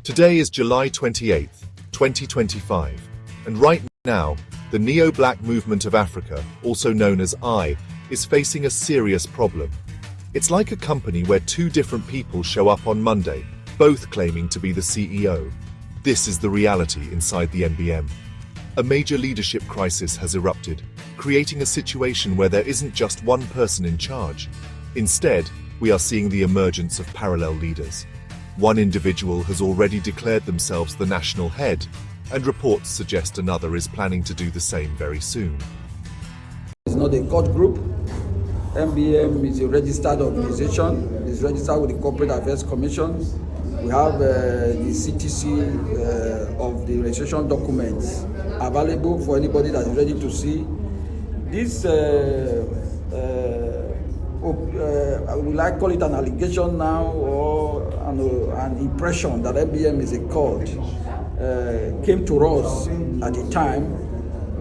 Today is July 28th, 2025, and right now, the Neo-Black Movement of Africa, also known as I, is facing a serious problem. It's like a company where two different people show up on Monday, both claiming to be the CEO. This is the reality inside the NBM. A major leadership crisis has erupted, creating a situation where there isn't just one person in charge. Instead, we are seeing the emergence of parallel leaders. One individual has already declared themselves the national head, and reports suggest another is planning to do the same very soon. It's not a court group. MBM is a registered organization. It's registered with the Corporate Affairs Commission. We have the CTC of the registration documents available for anybody that is ready to see. This, will I call it an allegation now or an impression that MBM is a cult, came to us at the time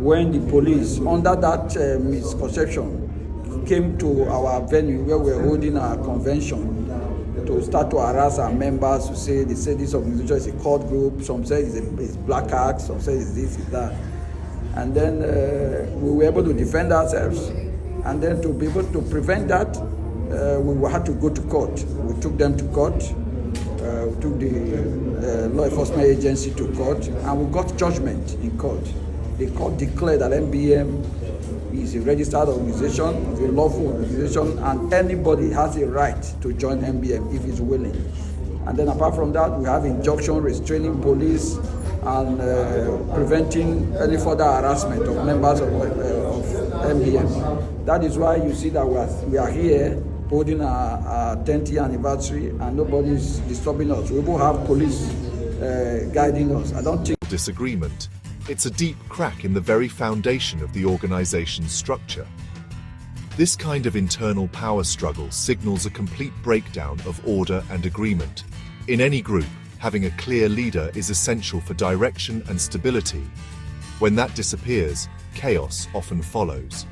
when the police, under that misconception, came to our venue where we were holding our convention to start to harass our members to say, they say this organization is a cult group, some say it's Black Act, some say it's this, it's that. And then we were able to defend ourselves. And then to be able to prevent that, we had to go to court. We took them to court. We took the law enforcement agency to court, and we got judgment in court. The court declared that MBM is a registered organization, it's a lawful organization, and anybody has a right to join MBM if he's willing. And then apart from that, we have injunction restraining police and preventing any further harassment of members of MBM. That is why you see that we are here holding our 10th year anniversary and nobody is disturbing us. We will have police guiding us. I don't think disagreement. It's a deep crack in the very foundation of the organization's structure. This kind of internal power struggle signals a complete breakdown of order and agreement. In any group, having a clear leader is essential for direction and stability. When that disappears, chaos often follows.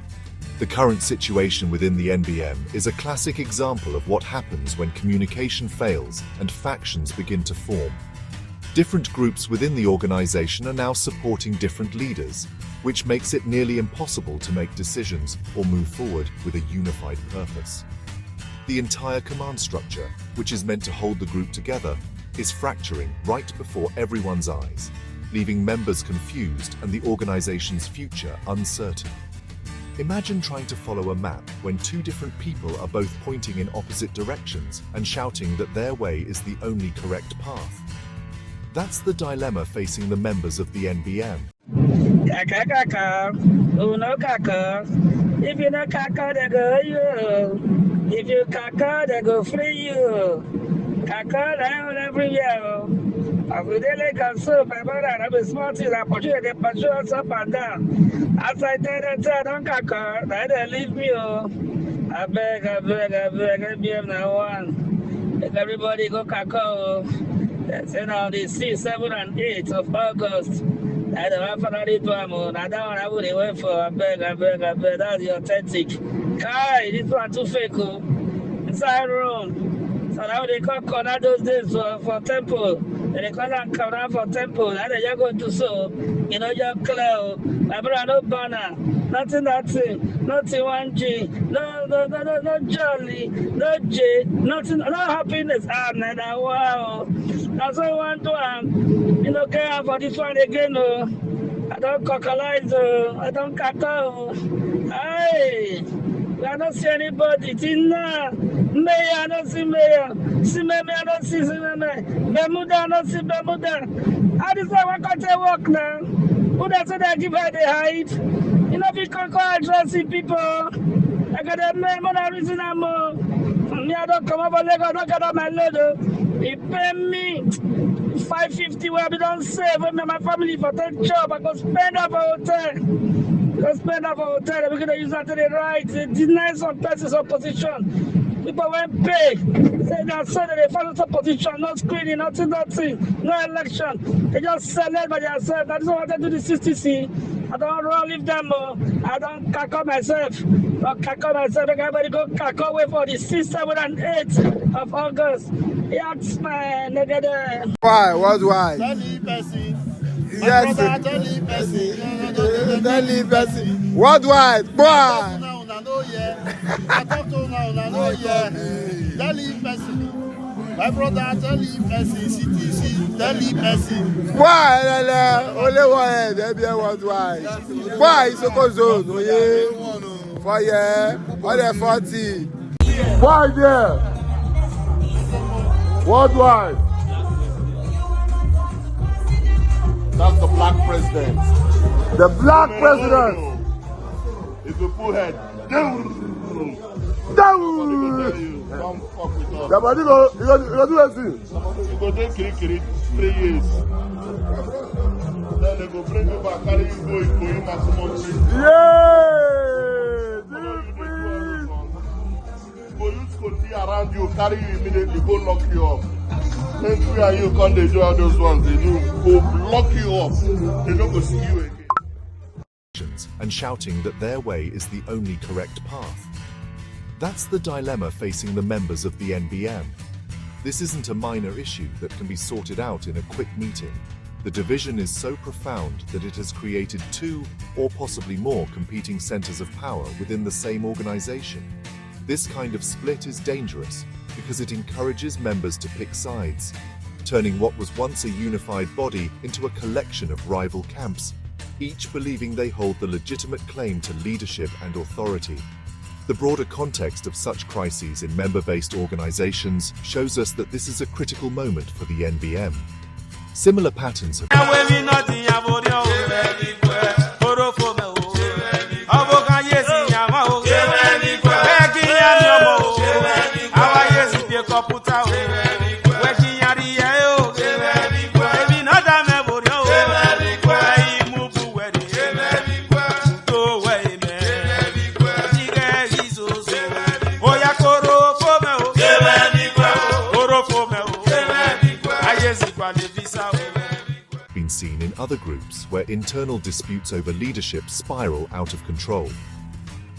The current situation within the NBM is a classic example of what happens when communication fails and factions begin to form. Different groups within the organization are now supporting different leaders, which makes it nearly impossible to make decisions or move forward with a unified purpose. The entire command structure, which is meant to hold the group together, is fracturing right before everyone's eyes, leaving members confused and the organization's future uncertain. Imagine trying to follow a map when two different people are both pointing in opposite directions and shouting that their way is the only correct path. That's the dilemma facing the members of the NBM. If you not Kakor, they go you. If you Kakor, they go free you. Kakor, I own every year. I will like a soap, my brother, I be smart, I pursue the patrols up and down. As I tell them, don't Kakor, they leave me. I beg, NBM now one. If everybody go Kakor. Say now the 6th, 7th, and 8th of August. I don't have another one. I don't have to wait for. I beg. That's the authentic. Kai, this one too fake. Inside room. So now they call corner those days for temple. They call them corner for temple. And they just go to so. You know, you're clear. My brother, no banner. Nothing. Nothing 1G. No jolly. No J. Nothing. No happiness. Wow. That's what I want to you know, care for this one again. I don't cockalize. I don't cackle. Hey, I don't see anybody. Tina, Mayor, I don't see Mayor. Simeme, I don't see Simeme. Bermuda, I don't see Bermuda. How does that one work now? Who does that give her the height? You know, if you can't address people, I got a name on a reason I'm me, I don't come over Lagos, I don't get on my load. He pay me $550 where I don't save with my family for that job. I go spend up a hotel. We're going to use that to the right. They deny some persons of position. People won't pay. Say that so that they find some position, no screening, nothing, no election. They just select by themselves. That is what I do the CCC. I don't run leave them. I don't cack up myself. Kakor myself, everybody go Kakor way for the 6th, 7th, and 8th of August. Yes, man, nigga there. Why? What why? Tell the person. My Yes. brother, tell the person. Tell the person. What why? Why? I talk to una, no yeah. Tell the person. My brother, tell the person. CTC, tell the person. Why? Only one. NBM what why? Why? It's so zone. Oh yeah. For yeah. All the 40. Why there? What why? That's the black president. The black president. It's a full head. Down. Don't fuck with us. The body go do anything. You go there kiri 3 years. Then they go bring you back, carry you go in maximum 3. Yeah. Go use Scotty around you, carry you immediately, go lock you up. Then we and you can't they do all those ones. They do go lock you up. They don't go see you again. And shouting that their way is the only correct path. That's the dilemma facing the members of the NBM. This isn't a minor issue that can be sorted out in a quick meeting. The division is so profound that it has created 2 or possibly more competing centers of power within the same organization. This kind of split is dangerous because it encourages members to pick sides, turning what was once a unified body into a collection of rival camps, each believing they hold the legitimate claim to leadership and authority. The broader context of such crises in member-based organizations shows us that this is a critical moment for the NBM. Similar patterns have been seen in other groups where internal disputes over leadership spiral out of control.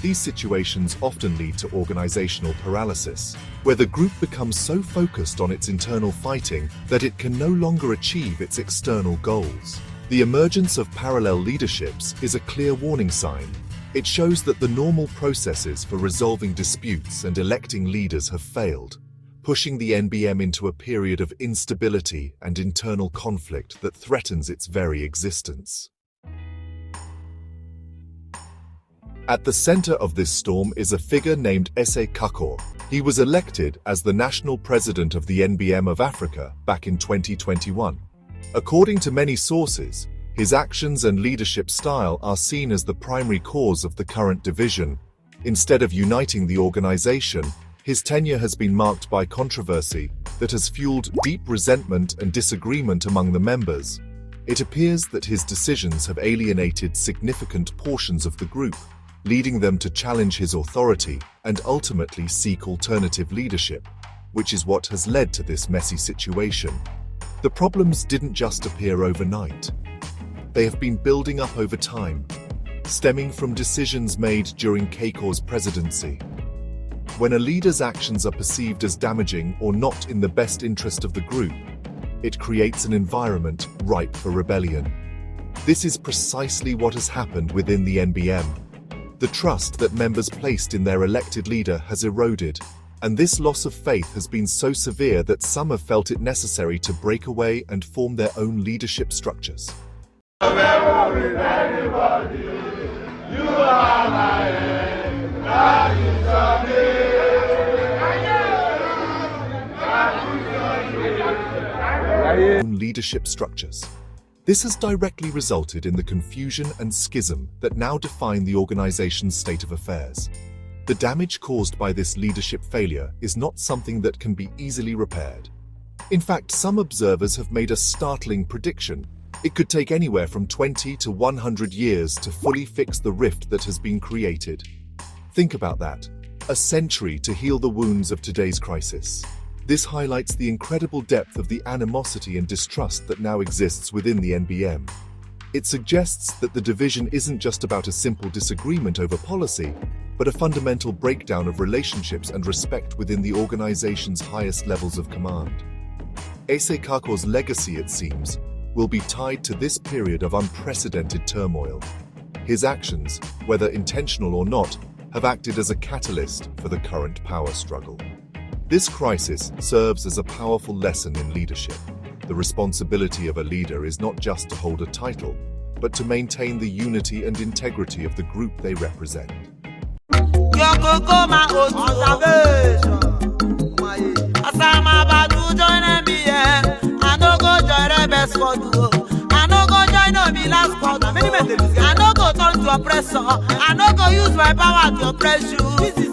These situations often lead to organizational paralysis, where the group becomes so focused on its internal fighting that it can no longer achieve its external goals. The emergence of parallel leaderships is a clear warning sign. It shows that the normal processes for resolving disputes and electing leaders have failed, pushing the NBM into a period of instability and internal conflict that threatens its very existence. At the center of this storm is a figure named Ese Kakor. He was elected as the national president of the NBM of Africa back in 2021. According to many sources, his actions and leadership style are seen as the primary cause of the current division. Instead of uniting the organization, his tenure has been marked by controversy that has fueled deep resentment and disagreement among the members. It appears that his decisions have alienated significant portions of the group, leading them to challenge his authority and ultimately seek alternative leadership, which is what has led to this messy situation. The problems didn't just appear overnight. They have been building up over time, stemming from decisions made during Kakor's presidency. When a leader's actions are perceived as damaging or not in the best interest of the group, it creates an environment ripe for rebellion. This is precisely what has happened within the NBM. The trust that members placed in their elected leader has eroded, and this loss of faith has been so severe that some have felt it necessary to break away and form their own leadership structures. Own leadership structures. This has directly resulted in the confusion and schism that now define the organization's state of affairs. The damage caused by this leadership failure is not something that can be easily repaired. In fact, some observers have made a startling prediction. It could take anywhere from 20 to 100 years to fully fix the rift that has been created. Think about that. A century to heal the wounds of today's crisis. This highlights the incredible depth of the animosity and distrust that now exists within the NBM. It suggests that the division isn't just about a simple disagreement over policy, but a fundamental breakdown of relationships and respect within the organization's highest levels of command. Ese Kakor's legacy, it seems, will be tied to this period of unprecedented turmoil. His actions, whether intentional or not, have acted as a catalyst for the current power struggle. This crisis serves as a powerful lesson in leadership. The responsibility of a leader is not just to hold a title, but to maintain the unity and integrity of the group they represent. I no go turn to oppressor. I no go use my power to oppress you.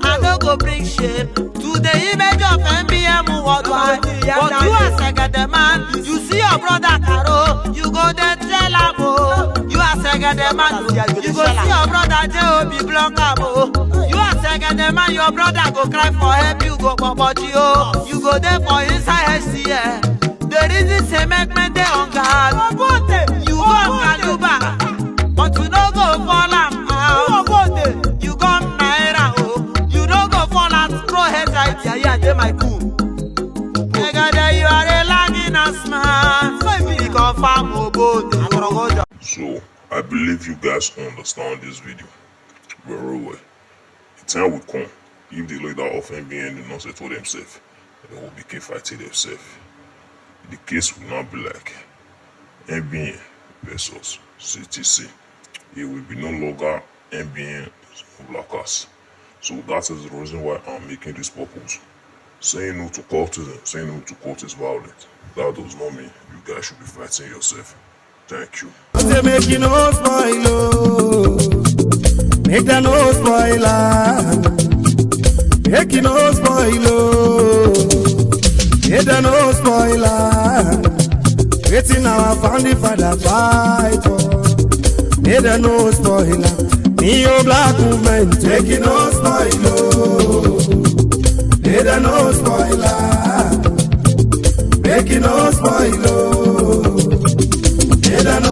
I no go bring shame to the image of MBM worldwide. But you as a man, you see your brother Karo, you go there tell am oh. You as a man, you go see your brother J.O.B. block am oh. You as a man, your brother go cry for help, you go Boboji oh. You go there for inside HCA. The reason cement dey on guard. You go Kaluba, but you no go fall am out. You come Naira oh, you no go fall and throw heads right here. Yeah, dey my cool. Nigga, you are a lagging ass man. We confirm obote. So I believe you guys understand this video very well. The time will come if the leader of NBM do not settle themselves, they will begin fighting themselves. The case will not be like NBM versus CTC. It will be no longer NBM blockers. So that is the reason why I'm making this purpose. Saying no to cultism, saying no to cultist violence. That does not mean you guys should be fighting yourself. Thank you. Make you no spoil, make that no spoiler. Make you no spoil, make that no spoiler. Waiting our founding father fight for. Make that no spoiler. Me your black movement, make you no spoil, make that no spoiler. Make you no spoil, make that no